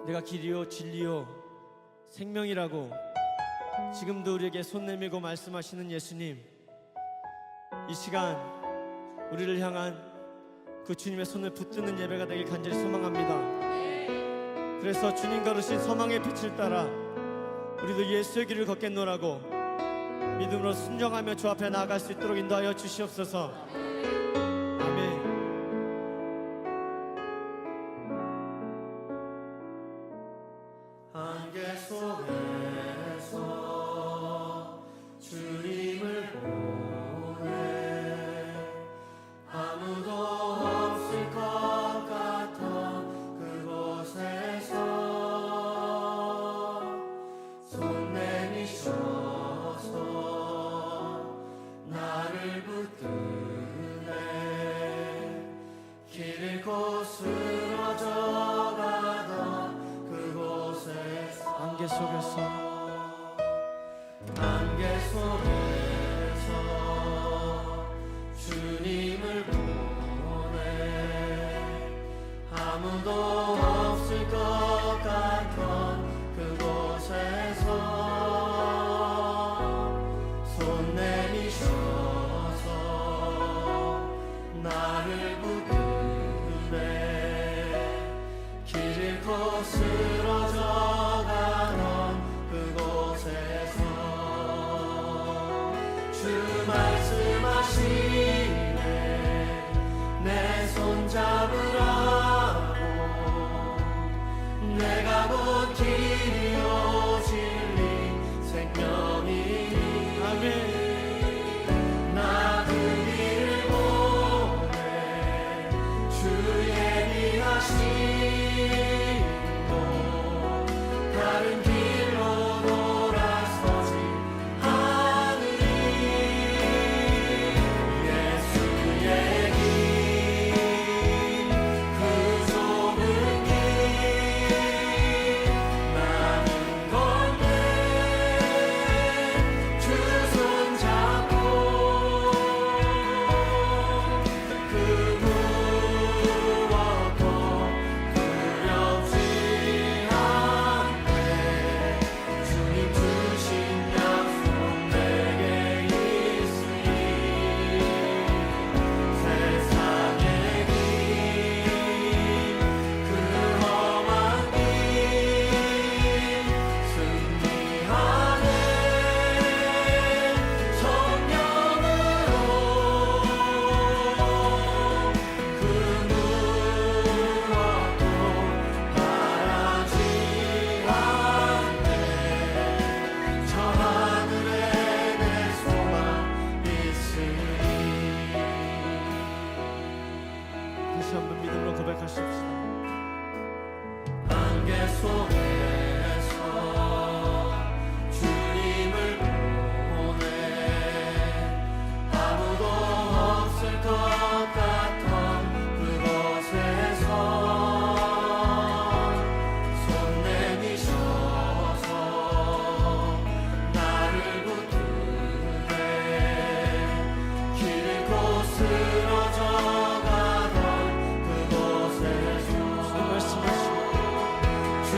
내가 길이요 진리요 생명이라고 지금도 우리에게 손 내밀고 말씀하시는 예수님, 이 시간 우리를 향한 그 주님의 손을 붙드는 예배가 되길 간절히 소망합니다. 그래서 주님 걸으신 서망의 빛을 따라 우리도 예수의 길을 걷겠노라고 믿음으로 순종하며 주 앞에 나아갈 수 있도록 인도하여 주시옵소서. 아멘. 안개 속에서 주님을 보내 아무도 없을 것 같던 그곳에서 손 내미셔서 나를 붙드네 길 잃고 쓰러져가던 안개 속에서 주님을 보내 아무도 없을 것 같던 그곳에서 손 내미셔서 나를 붙드네 길 잃고 쓰러져가던 그곳에서 주 말씀하시네 내 손 잡으라고 내가 곧 길이요 진리 생명이니 아멘. 나 그 길을 보내 주 예비하시고 다른 길로 돌아서지 않으리 예수의 길 그 좁은 길 나는 걷네 주 손 잡고 그 무엇도 두렵지 않네 주님 주신 약속 내게 있으니 세상의 길 그 험한 길 승리하네 성령으로 그 무엇도 바라지 않네 저 하늘에 내 소망 있으니 다시 한번 믿음으로 고백하십시다. 안개 속에서 주님을 보내 아무도 없을 것 같던 그곳에서 손 내미셔서 나를 붙드네 길 잃고 쓰러져가던 그곳에서 주 말씀하시고 주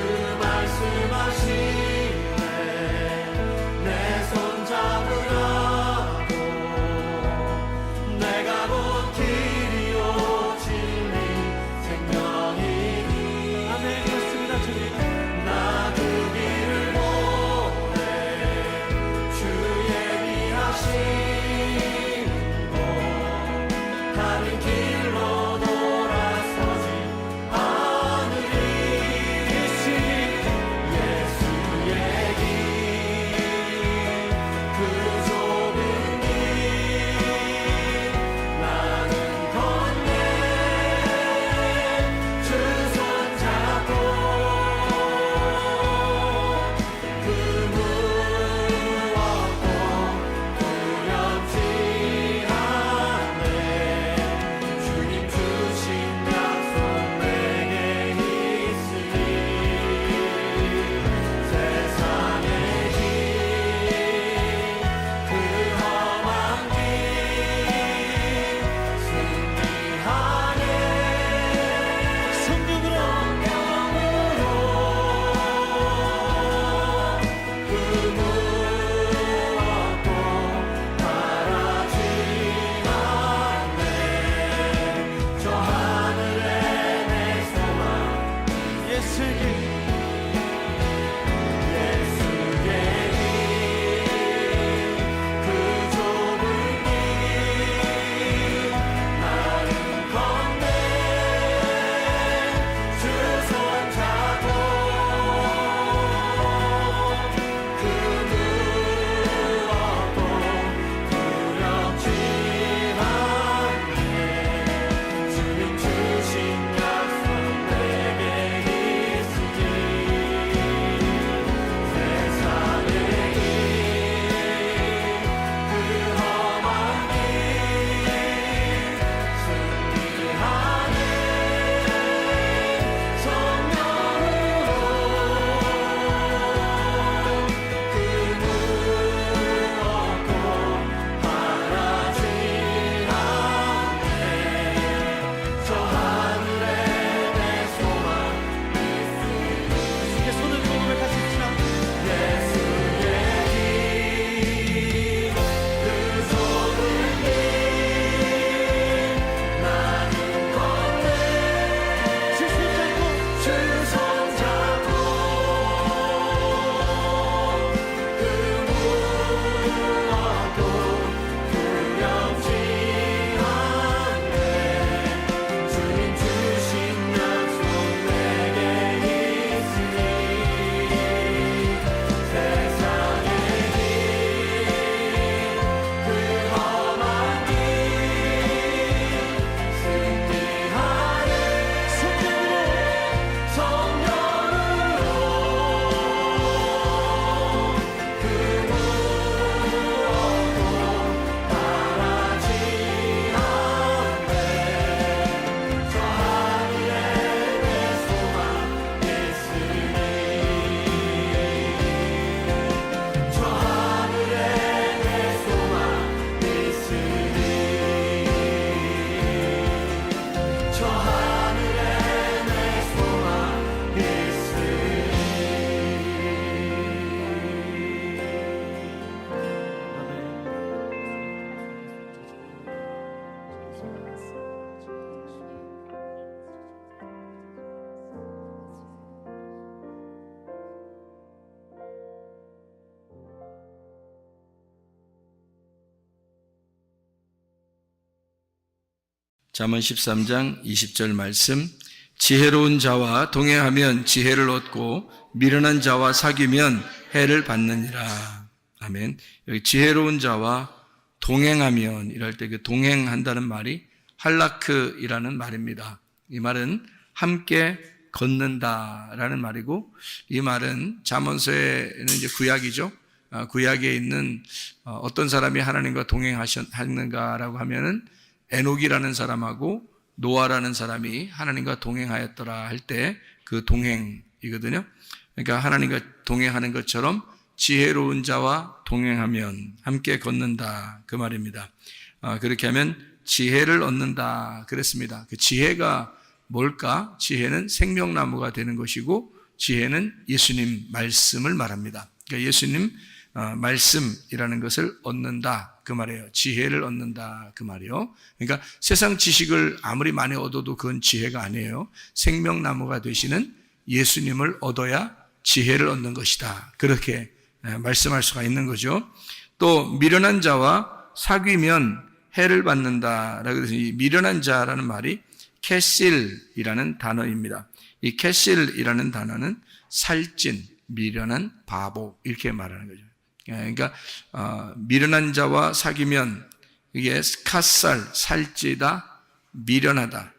잠언 13장 20절 말씀. 지혜로운 자와 동행하면 지혜를 얻고 미련한 자와 사귀면 해를 받느니라. 아멘. 여기 지혜로운 자와 동행하면 이럴 때 그 동행한다는 말이 할라크이라는 말입니다. 이 말은 함께 걷는다라는 말이고, 이 말은 잠언서에는 이제 구약이죠. 구약에 있는 어떤 사람이 하나님과 동행하셨는가라고 하면은 에녹이라는 사람하고 노아라는 사람이 하나님과 동행하였더라 할 때 그 동행이거든요. 그러니까 하나님과 동행하는 것처럼 지혜로운 자와 동행하면 함께 걷는다 그 말입니다. 그렇게 하면 지혜를 얻는다 그랬습니다. 그 지혜가 뭘까? 지혜는 생명나무가 되는 것이고, 지혜는 예수님 말씀을 말합니다. 그러니까 예수님 말씀이라는 것을 얻는다 그 말이에요. 지혜를 얻는다 그 말이에요. 그러니까 세상 지식을 아무리 많이 얻어도 그건 지혜가 아니에요. 생명나무가 되시는 예수님을 얻어야 지혜를 얻는 것이다. 그렇게 말씀할 수가 있는 거죠. 또 미련한 자와 사귀면 해를 받는다라고 해서 이 미련한 자라는 말이 캐실이라는 단어입니다. 이 캐실이라는 단어는 살찐, 미련한, 바보 이렇게 말하는 거죠. 그러니까 미련한 자와 사귀면 이게 카살, 살찌다, 미련하다,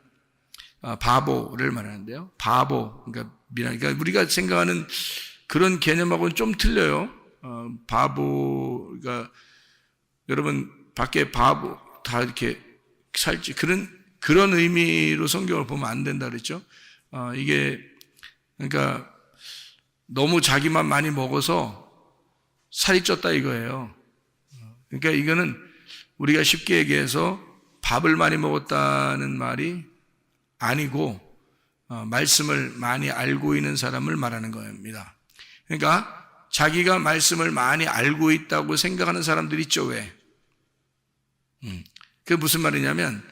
바보를 말하는데요. 바보, 그러니까 그러니까 우리가 생각하는 그런 개념하고는 좀 틀려요. 바보가 여러분 밖에 바보 다 이렇게 살찌 그런 의미로 성경을 보면 안 된다 그랬죠. 이게 그러니까 너무 자기만 많이 먹어서 살이 쪘다 이거예요. 그러니까 이거는 우리가 쉽게 얘기해서 밥을 많이 먹었다는 말이 아니고 말씀을 많이 알고 있는 사람을 말하는 겁니다. 그러니까 자기가 말씀을 많이 알고 있다고 생각하는 사람들 있죠. 왜? 그게 무슨 말이냐면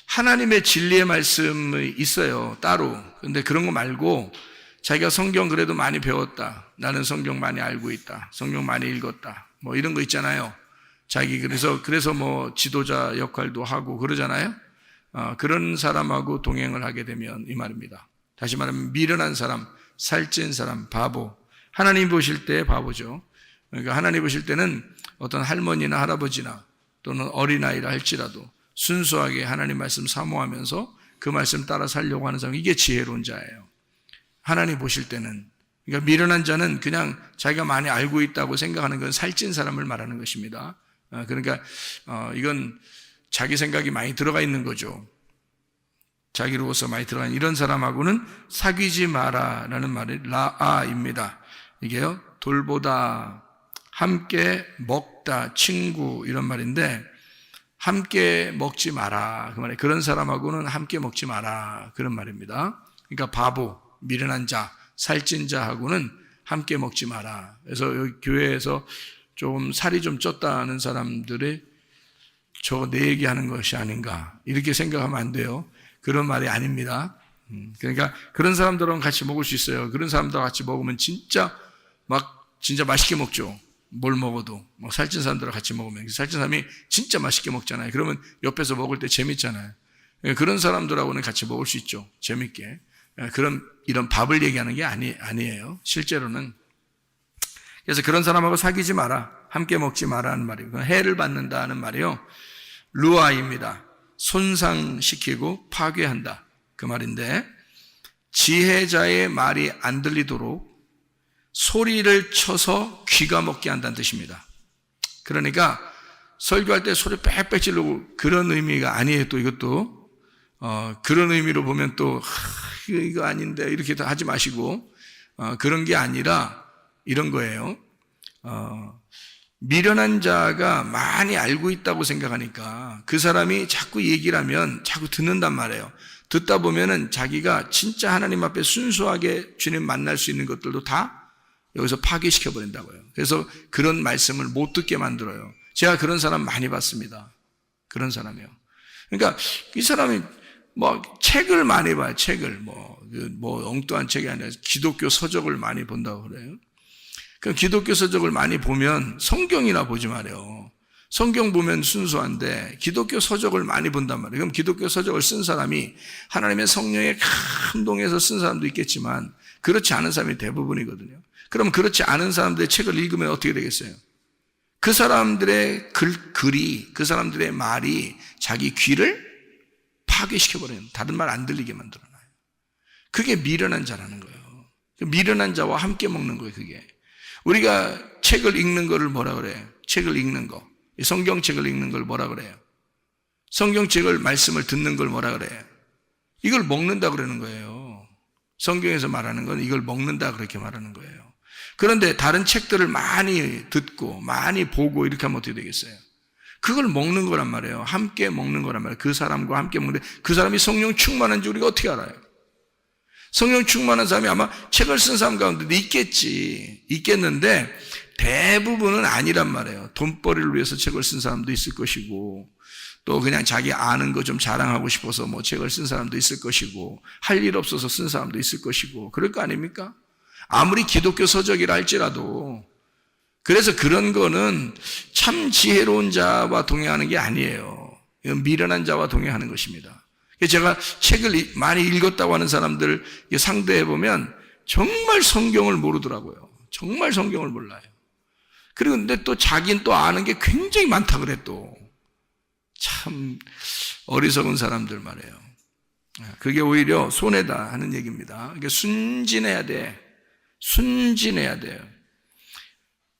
하나님의 진리의 말씀이 있어요. 따로. 근데 그런 거 말고 자기가 성경 그래도 많이 배웠다. 나는 성경 많이 알고 있다. 성경 많이 읽었다. 뭐 이런 거 있잖아요. 자기 그래서 뭐 지도자 역할도 하고 그러잖아요. 그런 사람하고 동행을 하게 되면 이 말입니다. 다시 말하면 미련한 사람, 살찐 사람, 바보. 하나님 보실 때 바보죠. 그러니까 하나님 보실 때는 어떤 할머니나 할아버지나 또는 어린아이라 할지라도 순수하게 하나님 말씀 사모하면서 그 말씀 따라 살려고 하는 사람, 이게 지혜로운 자예요. 하나님 보실 때는. 그러니까 미련한 자는 그냥 자기가 많이 알고 있다고 생각하는 건 살찐 사람을 말하는 것입니다. 그러니까 이건 자기 생각이 많이 들어가 있는 거죠. 자기로서 많이 들어가 있는 이런 사람하고는 사귀지 마라라는 말이 라아입니다. 이게요, 돌보다, 함께 먹다, 친구 이런 말인데 함께 먹지 마라 그 말이에요. 그런 사람하고는 함께 먹지 마라 그런 말입니다. 그러니까 바보, 미련한 자, 살찐 자하고는 함께 먹지 마라. 그래서 여기 교회에서 좀 살이 좀 쪘다는 사람들이 저거 내 얘기하는 것이 아닌가 이렇게 생각하면 안 돼요. 그런 말이 아닙니다. 그러니까 그런 사람들하고 같이 먹을 수 있어요. 그런 사람들하고 같이 먹으면 진짜 맛있게 먹죠. 뭘 먹어도 살찐 사람들하고 같이 먹으면 살찐 사람이 진짜 맛있게 먹잖아요. 그러면 옆에서 먹을 때 재밌잖아요. 그런 사람들하고는 같이 먹을 수 있죠. 재밌게. 이런 밥을 얘기하는 게 아니에요. 실제로는. 그래서 그런 사람하고 사귀지 마라. 함께 먹지 마라는 말이고, 해를 받는다는 말이요. 루아입니다. 손상시키고 파괴한다. 그 말인데, 지혜자의 말이 안 들리도록 소리를 쳐서 귀가 먹게 한다는 뜻입니다. 그러니까 설교할 때 소리 빽빽 지르고 그런 의미가 아니에요. 또 이것도 그런 의미로 보면 또 이거 아닌데 이렇게 하지 마시고 그런 게 아니라 이런 거예요. 미련한 자가 많이 알고 있다고 생각하니까 그 사람이 자꾸 얘기를 하면 자꾸 듣는단 말이에요. 듣다 보면은 자기가 진짜 하나님 앞에 순수하게 주님 만날 수 있는 것들도 다 여기서 파괴시켜 버린다고요. 그래서 그런 말씀을 못 듣게 만들어요. 제가 그런 사람 많이 봤습니다. 그런 사람이요. 그러니까 이 사람이 책을 많이 봐요. 책을 엉뚱한 책이 아니라 기독교 서적을 많이 본다고 그래요. 그 기독교 서적을 많이 보면 성경이나 보지 말아요. 성경 보면 순수한데 기독교 서적을 많이 본단 말이에요. 그럼 기독교 서적을 쓴 사람이 하나님의 성령에 감동해서 쓴 사람도 있겠지만 그렇지 않은 사람이 대부분이거든요. 그럼 그렇지 않은 사람들의 책을 읽으면 어떻게 되겠어요? 그 사람들의 글이, 그 사람들의 말이 자기 귀를 파괴시켜버려요. 다른 말 안 들리게 만들어놔요. 그게 미련한 자라는 거예요. 미련한 자와 함께 먹는 거예요, 그게. 우리가 책을 읽는 거를 뭐라 그래요? 책을 읽는 거. 성경책을 읽는 걸 뭐라 그래요? 성경책을, 말씀을 듣는 걸 뭐라 그래요? 이걸 먹는다 그러는 거예요. 성경에서 말하는 건 이걸 먹는다 그렇게 말하는 거예요. 그런데 다른 책들을 많이 듣고 많이 보고 이렇게 하면 어떻게 되겠어요? 그걸 먹는 거란 말이에요. 함께 먹는 거란 말이에요. 그 사람과 함께 먹는데 그 사람이 성령 충만한지 우리가 어떻게 알아요? 성령 충만한 사람이 아마 책을 쓴 사람 가운데도 있겠는데 대부분은 아니란 말이에요. 돈벌이를 위해서 책을 쓴 사람도 있을 것이고 또 그냥 자기 아는 거 좀 자랑하고 싶어서 뭐 책을 쓴 사람도 있을 것이고 할 일 없어서 쓴 사람도 있을 것이고 그럴 거 아닙니까? 아무리 기독교 서적이라 할지라도. 그래서 그런 거는 참 지혜로운 자와 동행하는 게 아니에요. 이건 미련한 자와 동행하는 것입니다. 제가 책을 많이 읽었다고 하는 사람들 상대해보면 정말 성경을 모르더라고요. 정말 성경을 몰라요. 그리고 근데 또 자기는 또 아는 게 굉장히 많다 그래 또. 참 어리석은 사람들 말이에요. 그게 오히려 손해다 하는 얘기입니다. 그러니까 순진해야 돼. 순진해야 돼요.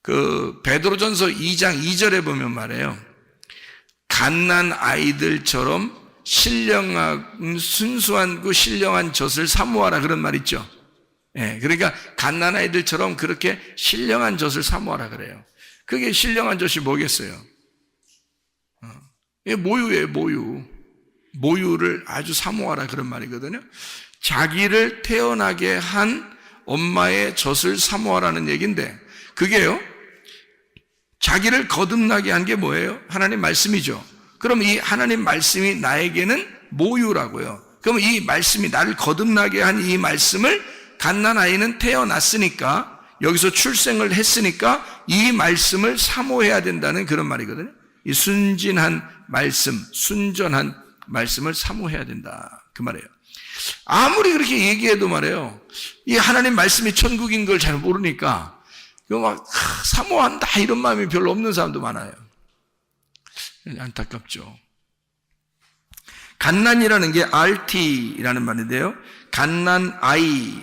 그 베드로전서 2장 2절에 보면 말이에요. 갓난 아이들처럼 신령한 순수한 그 신령한 젖을 사모하라 그런 말 있죠. 예, 그러니까 갓난 아이들처럼 그렇게 신령한 젖을 사모하라 그래요. 그게 신령한 젖이 뭐겠어요? 모유예요, 모유. 모유를 아주 사모하라 그런 말이거든요. 자기를 태어나게 한 엄마의 젖을 사모하라는 얘기인데 그게요. 자기를 거듭나게 한 게 뭐예요? 하나님 말씀이죠. 그럼 이 하나님 말씀이 나에게는 모유라고요. 그럼 이 말씀이 나를 거듭나게 한 이 말씀을 갓난아이는 태어났으니까 여기서 출생을 했으니까 이 말씀을 사모해야 된다는 그런 말이거든요. 이 순진한 말씀, 순전한 말씀을 사모해야 된다 그 말이에요. 아무리 그렇게 얘기해도 말이에요. 이 하나님 말씀이 천국인 걸 잘 모르니까 이거 막 사모한다 이런 마음이 별로 없는 사람도 많아요. 안타깝죠. 갓난이라는 게 RT라는 말인데요. 갓난 아이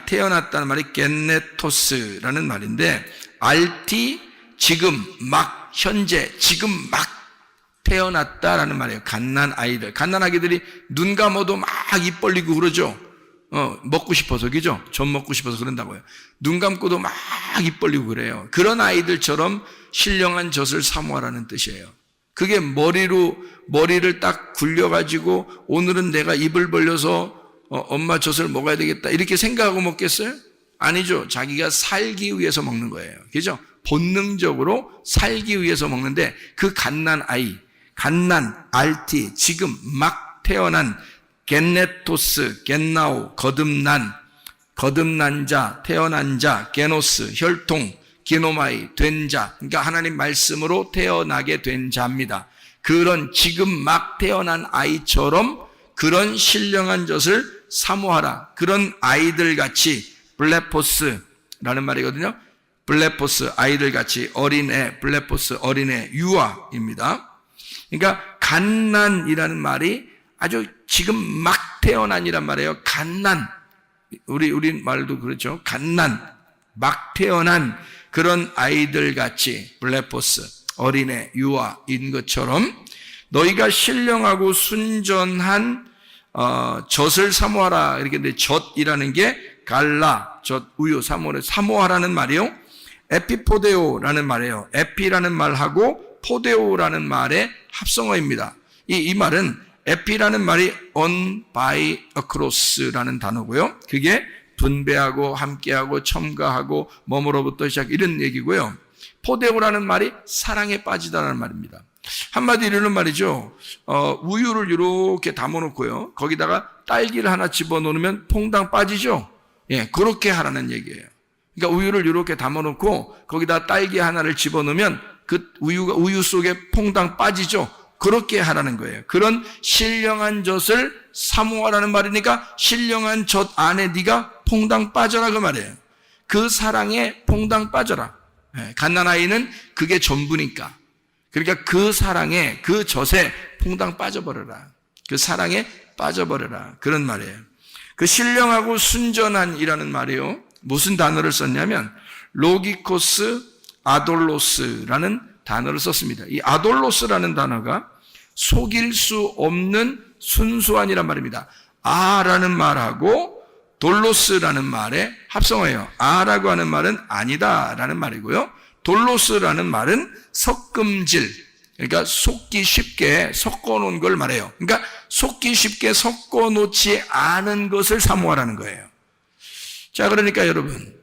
태어났다는 말이 겐네토스라는 말인데 RT 지금 막 현재 지금 막 태어났다라는 말이에요. 갓난 아이들. 갓난 아기들이 눈 감아도 막 입 벌리고 그러죠. 먹고 싶어서, 그죠? 젖 먹고 싶어서 그런다고요. 눈 감고도 막 입 벌리고 그래요. 그런 아이들처럼 신령한 젖을 사모하라는 뜻이에요. 그게 머리를 딱 굴려가지고 오늘은 내가 입을 벌려서 엄마 젖을 먹어야 되겠다 이렇게 생각하고 먹겠어요? 아니죠. 자기가 살기 위해서 먹는 거예요. 그죠? 본능적으로 살기 위해서 먹는데 그 갓난 아이, 갓난, RT, 지금 막 태어난 겐네토스, 겐나오, 거듭난 자, 태어난 자, 게노스, 혈통, 기노마이, 된 자. 그러니까 하나님 말씀으로 태어나게 된 자입니다. 그런 지금 막 태어난 아이처럼 그런 신령한 젖을 사모하라. 그런 아이들 같이 블레포스라는 말이거든요. 블레포스, 아이들 같이 어린애, 블레포스, 어린애, 유아입니다. 그러니까 갓난이라는 말이 아주 지금 막 태어난이란 말이에요. 갓난. 우리 말도 그렇죠. 갓난. 막 태어난 그런 아이들 같이 블레포스, 어린애, 유아인 것처럼 너희가 신령하고 순전한 젖을 사모하라. 이렇게 근데 젖이라는 게 갈라, 젖, 우유, 사모하라는 말이요. 에피포데오라는 말이에요. 에피라는 말하고 포데오라는 말의 합성어입니다. 이 말은 에피라는 말이 on, by, across라는 단어고요. 그게 분배하고 함께하고 첨가하고 뭐뭐로부터 시작 이런 얘기고요. 포데오라는 말이 사랑에 빠지다라는 말입니다. 한마디로 이런 말이죠. 우유를 이렇게 담아놓고요. 거기다가 딸기를 하나 집어넣으면 퐁당 빠지죠. 예, 그렇게 하라는 얘기예요. 그러니까 우유를 이렇게 담아놓고 거기다 딸기 하나를 집어넣으면 그 우유 속에 퐁당 빠지죠. 그렇게 하라는 거예요. 그런 신령한 젖을 사모하라는 말이니까 신령한 젖 안에 네가 퐁당 빠져라 그 말이에요. 그 사랑에 퐁당 빠져라. 갓난아이는 그게 전부니까. 그러니까 그 사랑에, 그 젖에 퐁당 빠져버려라. 그 사랑에 빠져버려라. 그런 말이에요. 그 신령하고 순전한이라는 말이요. 무슨 단어를 썼냐면 로기코스 아돌로스라는 단어를 썼습니다. 이 아돌로스라는 단어가 속일 수 없는 순수한이란 말입니다. 아라는 말하고 돌로스라는 말의 합성어예요. 아라고 하는 말은 아니다라는 말이고요. 돌로스라는 말은 섞음질, 그러니까 속기 쉽게 섞어놓은 걸 말해요. 그러니까 속기 쉽게 섞어놓지 않은 것을 사모하라는 거예요. 자, 그러니까 여러분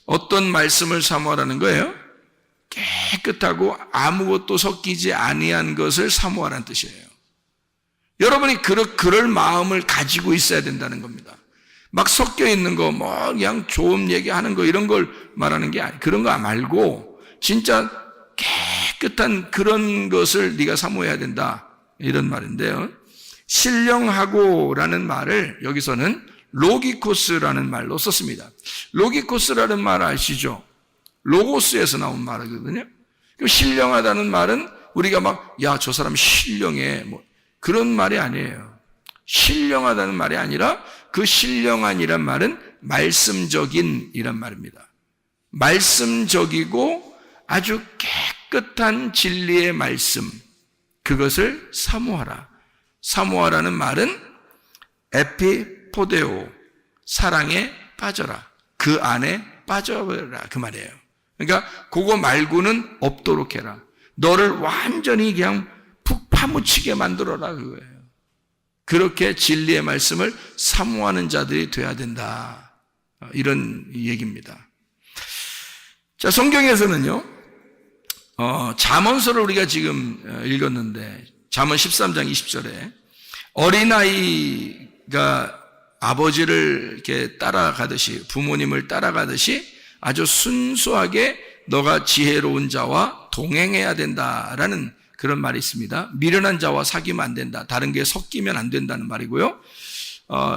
어떤 말씀을 사모하라는 거예요? 깨끗하고 아무것도 섞이지 아니한 것을 사모하라는 뜻이에요. 여러분이 그럴 마음을 가지고 있어야 된다는 겁니다. 막 섞여 있는 거, 뭐 그냥 좋은 얘기하는 거 이런 걸 말하는 게 아니에요. 그런 거 말고 진짜 깨끗한 그런 것을 네가 사모해야 된다 이런 말인데요. 신령하고라는 말을 여기서는 로기코스라는 말로 썼습니다. 로기코스라는 말 아시죠? 로고스에서 나온 말이거든요. 신령하다는 말은 우리가 막 야, 저 사람 신령해 뭐 그런 말이 아니에요. 신령하다는 말이 아니라 그 신령한이란 말은 말씀적인이란 말입니다. 말씀적이고 아주 깨끗한 진리의 말씀, 그것을 사모하라. 사모하라는 말은 에피포데오, 사랑에 빠져라. 그 안에 빠져버려라 그 말이에요. 그러니까 그거 말고는 없도록 해라. 너를 완전히 그냥 푹 파묻히게 만들어라 그거예요. 그렇게 진리의 말씀을 사모하는 자들이 돼야 된다. 이런 얘기입니다. 자, 성경에서는요, 잠언서를 우리가 지금 읽었는데, 잠언 13장 20절에 어린아이가 아버지를 이렇게 따라가듯이, 부모님을 따라가듯이 아주 순수하게 너가 지혜로운 자와 동행해야 된다라는 그런 말이 있습니다. 미련한 자와 사귀면 안 된다. 다른 게 섞이면 안 된다는 말이고요.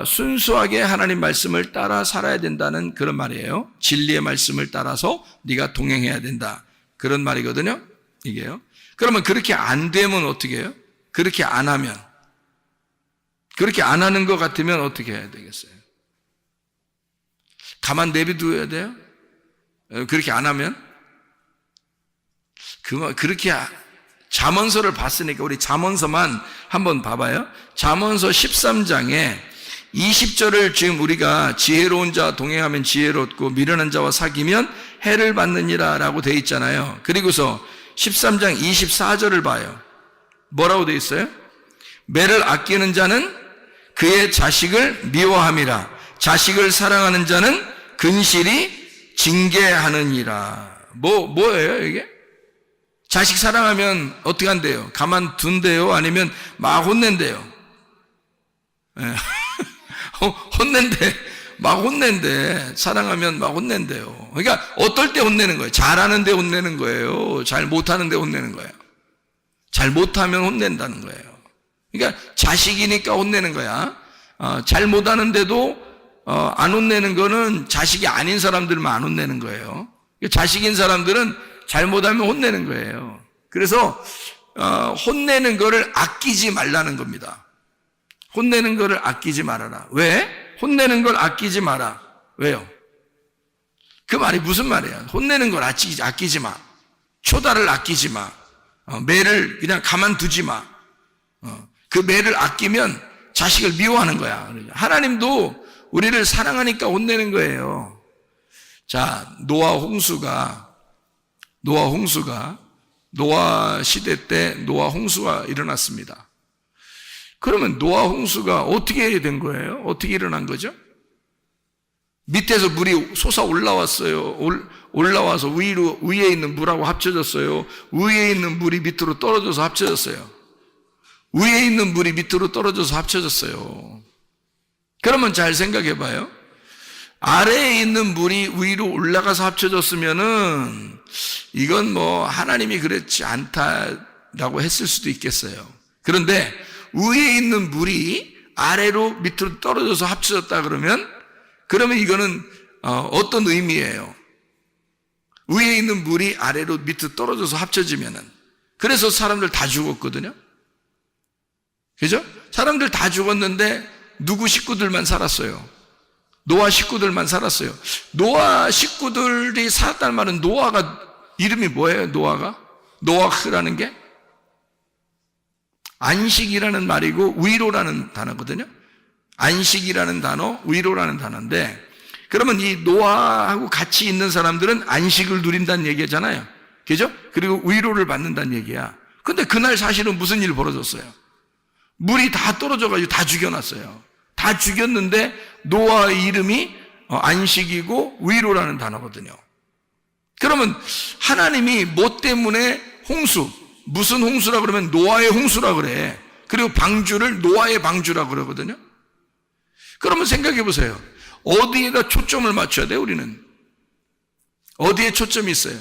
순수하게 하나님 말씀을 따라 살아야 된다는 그런 말이에요. 진리의 말씀을 따라서 네가 동행해야 된다. 그런 말이거든요. 이게요. 그러면 그렇게 안 되면 어떻게 해요? 그렇게 안 하면, 그렇게 안 하는 것 같으면 어떻게 해야 되겠어요? 가만 내비둬야 돼요? 그렇게 안 하면? 그렇게 잠언서를 봤으니까 우리 잠언서만 한번 봐봐요. 잠언서 13장에 20절을 지금 우리가 지혜로운 자와 동행하면 지혜롭고 미련한 자와 사귀면 해를 받느니라 라고 되어 있잖아요. 그리고서 13장 24절을 봐요. 뭐라고 되어 있어요? 매를 아끼는 자는 그의 자식을 미워함이라. 자식을 사랑하는 자는 근실이 징계하느니라. 뭐예요 이게? 자식 사랑하면 어떻게 한대요? 가만둔대요? 아니면 막 혼낸대요? 네. 혼낸대. 막 혼낸대. 사랑하면 막 혼낸대요. 그러니까 어떨 때 혼내는 거예요? 잘하는데 혼내는 거예요? 잘 못하는데 혼내는 거예요? 잘 못하면 혼낸다는 거예요. 그러니까 자식이니까 혼내는 거야. 잘 못하는데도 안 혼내는 거는 자식이 아닌 사람들만 안 혼내는 거예요. 자식인 사람들은 잘못하면 혼내는 거예요. 그래서 혼내는 거를 아끼지 말라는 겁니다. 혼내는 거를 아끼지 말아라. 왜? 혼내는 걸 아끼지 마라. 왜요? 그 말이 무슨 말이야? 혼내는 걸 아끼지 마. 초다를 아끼지 마. 매를 그냥 가만두지 마. 그 매를 아끼면 자식을 미워하는 거야. 하나님도 우리를 사랑하니까 혼내는 거예요. 자, 노아 시대 때 노아 홍수가 일어났습니다. 그러면 노아 홍수가 어떻게 된 거예요? 어떻게 일어난 거죠? 밑에서 물이 솟아 올라왔어요. 올라와서 위에 있는 물하고 합쳐졌어요. 위에 있는 물이 밑으로 떨어져서 합쳐졌어요. 위에 있는 물이 밑으로 떨어져서 합쳐졌어요. 그러면 잘 생각해 봐요. 아래에 있는 물이 위로 올라가서 합쳐졌으면은 이건 뭐 하나님이 그렇지 않다라고 했을 수도 있겠어요. 그런데 위에 있는 물이 아래로 밑으로 떨어져서 합쳐졌다 그러면 이거는 어떤 의미예요? 위에 있는 물이 아래로 밑으로 떨어져서 합쳐지면은, 그래서 사람들 다 죽었거든요. 그죠? 사람들 다 죽었는데 누구 식구들만 살았어요? 노아 식구들만 살았어요. 노아 식구들이 살았다는 말은, 노아가 이름이 뭐예요? 노아흐라는 게 안식이라는 말이고 위로라는 단어거든요. 안식이라는 단어, 위로라는 단어인데, 그러면 이 노아하고 같이 있는 사람들은 안식을 누린다는 얘기잖아요. 그죠? 그리고 위로를 받는다는 얘기야. 근데 그날 사실은 무슨 일이 벌어졌어요? 물이 다 떨어져가지고 다 죽여놨어요. 다 죽였는데 노아의 이름이 안식이고 위로라는 단어거든요. 그러면 하나님이 뭐 때문에 무슨 홍수라 그러면 노아의 홍수라 그래. 그리고 방주를 노아의 방주라 그러거든요. 그러면 생각해 보세요. 어디에다 초점을 맞춰야 돼요, 우리는? 어디에 초점이 있어요?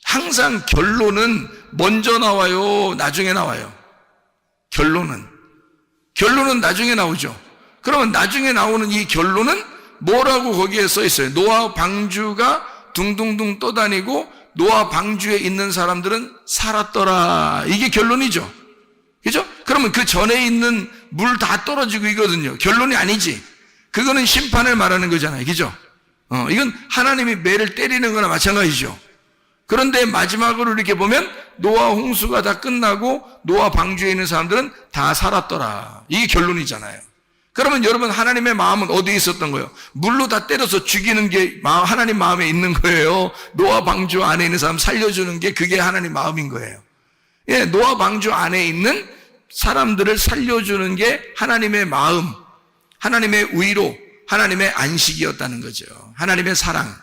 항상 결론은 먼저 나와요, 나중에 나와요? 결론은 나중에 나오죠. 그러면 나중에 나오는 이 결론은 뭐라고 거기에 써 있어요? 노아 방주가 둥둥둥 떠다니고 노아 방주에 있는 사람들은 살았더라. 이게 결론이죠. 그죠? 그러면 그 전에 있는 물 다 떨어지고 이거든요. 결론이 아니지. 그거는 심판을 말하는 거잖아요. 그죠? 이건 하나님이 매를 때리는 거나 마찬가지죠. 그런데 마지막으로 이렇게 보면 노아 홍수가 다 끝나고 노아 방주에 있는 사람들은 다 살았더라. 이게 결론이잖아요. 그러면 여러분, 하나님의 마음은 어디에 있었던 거예요? 물로 다 때려서 죽이는 게 하나님 마음에 있는 거예요. 노아 방주 안에 있는 사람 살려주는 게 그게 하나님 마음인 거예요. 예, 노아 방주 안에 있는 사람들을 살려주는 게 하나님의 마음, 하나님의 위로, 하나님의 안식이었다는 거죠. 하나님의 사랑.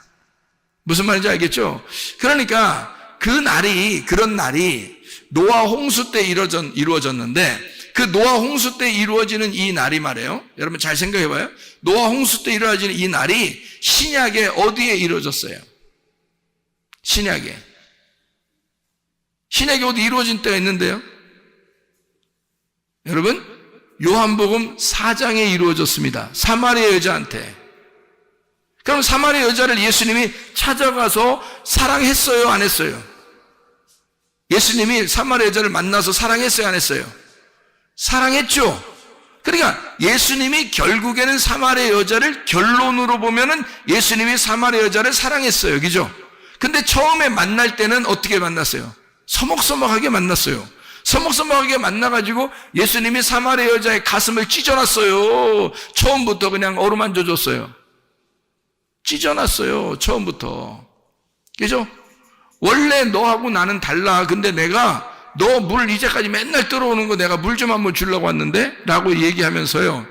무슨 말인지 알겠죠? 그러니까 그런 날이 노아 홍수 때 이루어졌는데, 그 노아 홍수 때 이루어지는 이 날이 말이에요. 여러분 잘 생각해 봐요. 노아 홍수 때 이루어지는 이 날이 신약에 어디에 이루어졌어요? 신약에 어디 이루어진 때가 있는데요. 여러분, 요한복음 4장에 이루어졌습니다. 사마리아 여자한테. 그럼 사마리아 여자를 예수님이 찾아가서 사랑했어요, 안 했어요? 예수님이 사마리아 여자를 만나서 사랑했어요, 안 했어요? 사랑했죠. 그러니까 예수님이 결국에는 사마리아 여자를, 결론으로 보면은 예수님이 사마리아 여자를 사랑했어요. 그죠? 근데 처음에 만날 때는 어떻게 만났어요? 서먹서먹하게 만났어요. 서먹서먹하게 만나가지고 예수님이 사마리아 여자의 가슴을 찢어놨어요. 처음부터 그냥 어루만져 줬어요. 찢어놨어요. 처음부터. 그죠? 원래 너하고 나는 달라. 근데 내가 너 물 이제까지 맨날 들어오는 거 내가 물 좀 한번 주려고 왔는데? 라고 얘기하면서요.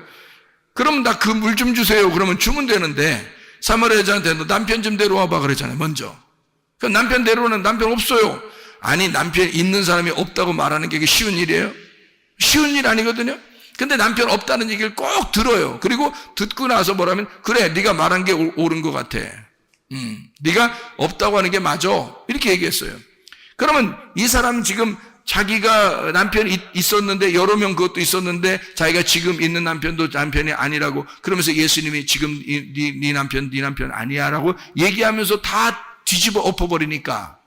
그럼 나 그 물 좀 주세요. 그러면 주면 되는데, 사마리아 여자한테 너 남편 좀 데려와봐 그랬잖아요, 먼저. 그럼 남편 데려오는, 남편 없어요. 아니, 남편 있는 사람이 없다고 말하는 게 쉬운 일이에요? 쉬운 일 아니거든요? 근데 남편 없다는 얘기를 꼭 들어요. 그리고 듣고 나서 뭐라면, 그래, 네가 말한 게 옳은 것 같아. 네가 없다고 하는 게 맞아. 이렇게 얘기했어요. 그러면 이 사람 지금 자기가 남편이 있었는데, 여러 명 그것도 있었는데, 자기가 지금 있는 남편도 남편이 아니라고, 그러면서 예수님이 지금 네 남편 아니야 라고 얘기하면서 다 뒤집어 엎어버리니까.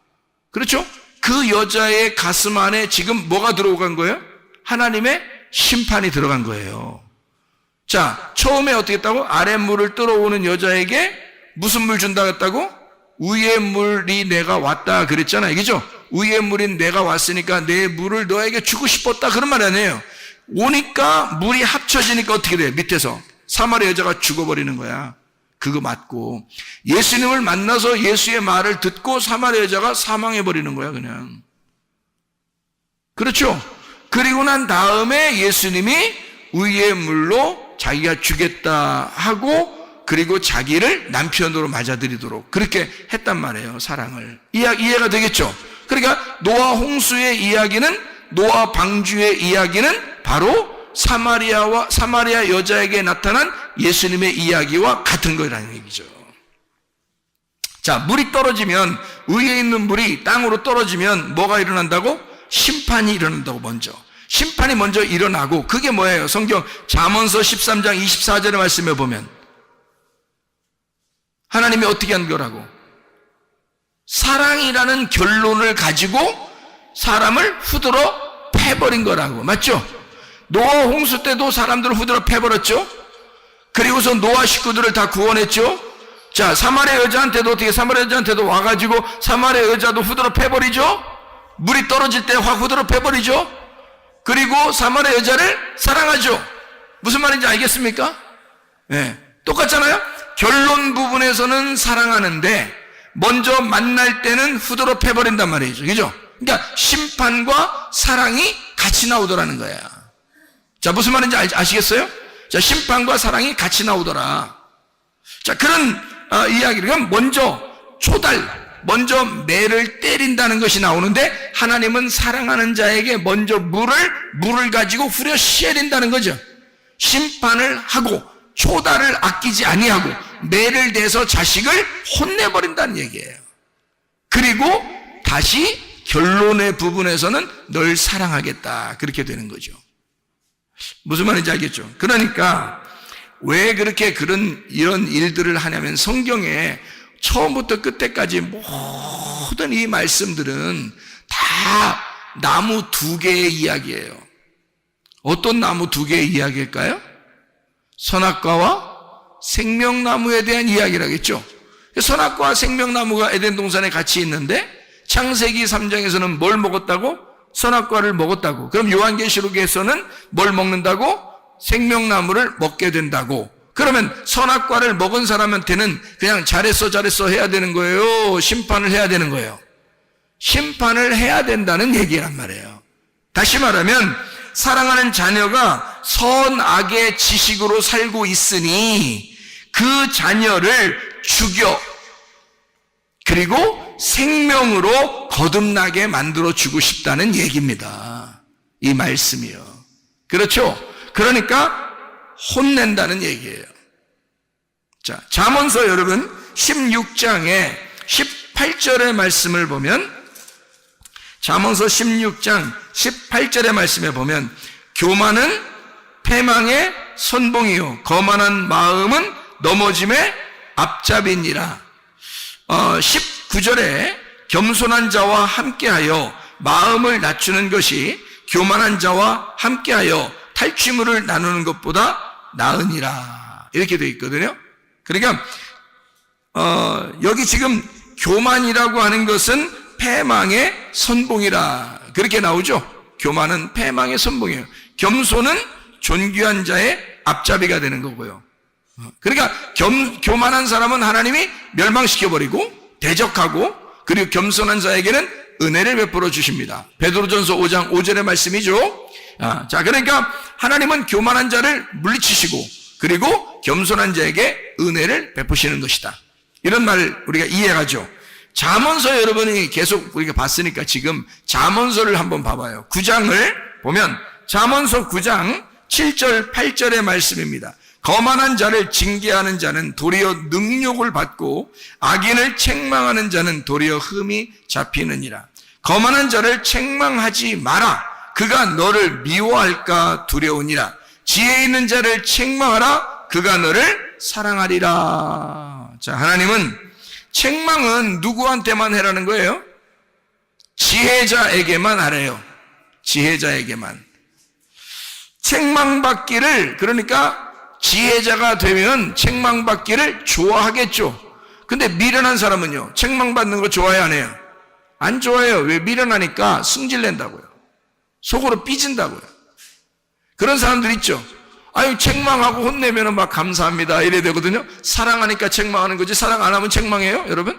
그렇죠? 그 여자의 가슴 안에 지금 뭐가 들어간 거예요? 하나님의 심판이 들어간 거예요. 자, 처음에 어떻게 했다고? 아랫물을 들어오는 여자에게 무슨 물 준다 했다고? 위의 물이 내가 왔다 그랬잖아요. 그죠? 위의 물인 내가 왔으니까 내 물을 너에게 주고 싶었다, 그런 말 아니에요. 오니까 물이 합쳐지니까 어떻게 돼? 밑에서 사마리아 여자가 죽어버리는 거야. 그거 맞고, 예수님을 만나서 예수의 말을 듣고 사마리아 여자가 사망해버리는 거야, 그냥. 그렇죠? 그리고 난 다음에 예수님이 위의 물로 자기가 주겠다 하고, 그리고 자기를 남편으로 맞아들이도록 그렇게 했단 말이에요, 사랑을. 이해가 되겠죠? 그러니까 노아 홍수의 이야기는, 노아 방주의 이야기는 바로 사마리아 여자에게 나타난 예수님의 이야기와 같은 거라는 얘기죠. 자, 물이 떨어지면, 위에 있는 물이 땅으로 떨어지면 뭐가 일어난다고? 심판이 일어난다고 먼저. 심판이 먼저 일어나고, 그게 뭐예요? 성경 잠언서 13장 24절의 말씀에 보면 하나님이 어떻게 한 거라고? 사랑이라는 결론을 가지고 사람을 후드러 패버린 거라고. 맞죠? 노아 홍수 때도 사람들을 후드러 패버렸죠? 그리고서 노아 식구들을 다 구원했죠? 자, 사마리아 여자한테도 어떻게, 사마리아 여자한테도 와가지고 사마리아 여자도 후드러 패버리죠? 물이 떨어질 때 확 후드러 패버리죠? 그리고 사마리아 여자를 사랑하죠? 무슨 말인지 알겠습니까? 네, 똑같잖아요? 결론 부분에서는 사랑하는데 먼저 만날 때는 후드러 패버린단 말이죠. 그죠? 그러니까 심판과 사랑이 같이 나오더라는 거야. 자, 무슨 말인지 아시겠어요? 자, 심판과 사랑이 같이 나오더라. 자, 그런 이야기를 먼저 먼저 매를 때린다는 것이 나오는데, 하나님은 사랑하는 자에게 먼저 물을 가지고 후려 시해린다는 거죠. 심판을 하고 초달을 아끼지 아니하고 매를 대서 자식을 혼내버린다는 얘기예요. 그리고 다시 결론의 부분에서는 널 사랑하겠다, 그렇게 되는 거죠. 무슨 말인지 알겠죠? 그러니까 왜 그렇게 이런 일들을 하냐면, 성경에 처음부터 끝에까지 모든 이 말씀들은 다 나무 2개의 이야기예요. 어떤 나무 2개의 이야기일까요? 선악과와 생명나무에 대한 이야기라겠죠. 선악과와 생명나무가 에덴 동산에 같이 있는데, 창세기 3장에서는 뭘 먹었다고? 선악과를 먹었다고. 그럼 요한계시록에서는 뭘 먹는다고? 생명나무를 먹게 된다고. 그러면 선악과를 먹은 사람한테는 그냥 잘했어 해야 되는 거예요? 심판을 해야 되는 거예요? 심판을 해야 된다는 얘기란 말이에요. 다시 말하면 사랑하는 자녀가 선악의 지식으로 살고 있으니 그 자녀를 죽여, 그리고 생명으로 거듭나게 만들어주고 싶다는 얘기입니다. 이 말씀이요. 그렇죠? 그러니까 혼낸다는 얘기예요. 자, 잠언서 여러분 16장에 18절의 말씀을 보면, 잠언서 16장 18절의 말씀에 보면, 교만은 패망의 선봉이요 거만한 마음은 넘어짐의 앞잡이니라. 19절에 겸손한 자와 함께하여 마음을 낮추는 것이 교만한 자와 함께하여 탈취물을 나누는 것보다 나으니라, 이렇게 되어 있거든요. 그러니까 여기 지금 교만이라고 하는 것은 패망의 선봉이라, 그렇게 나오죠. 교만은 패망의 선봉이에요. 겸손은 존귀한 자의 앞잡이가 되는 거고요. 그러니까 교만한 사람은 하나님이 멸망시켜버리고 대적하고, 그리고 겸손한 자에게는 은혜를 베풀어 주십니다. 베드로전서 5장 5절의 말씀이죠. 자, 그러니까 하나님은 교만한 자를 물리치시고, 그리고 겸손한 자에게 은혜를 베푸시는 것이다. 이런 말을 우리가 이해하죠. 잠언서 여러분이 계속 우리가 봤으니까 지금 잠언서를 한번 봐봐요. 9장을 보면 잠언서 9장 7절 8절의 말씀입니다. 거만한 자를 징계하는 자는 도리어 능욕을 받고 악인을 책망하는 자는 도리어 흠이 잡히느니라. 거만한 자를 책망하지 마라. 그가 너를 미워할까 두려우니라. 지혜 있는 자를 책망하라. 그가 너를 사랑하리라. 자, 하나님은 책망은 누구한테만 해라는 거예요? 지혜자에게만 하래요. 지혜자에게만. 책망받기를, 그러니까 지혜자가 되면 책망받기를 좋아하겠죠. 근데 미련한 사람은요, 책망받는 거 좋아해 안 해요? 안 좋아해요. 왜? 미련하니까 승질낸다고요. 속으로 삐진다고요. 그런 사람들 있죠. 아유, 책망하고 혼내면 막 감사합니다 이래야 되거든요. 사랑하니까 책망하는 거지, 사랑 안 하면 책망해요, 여러분?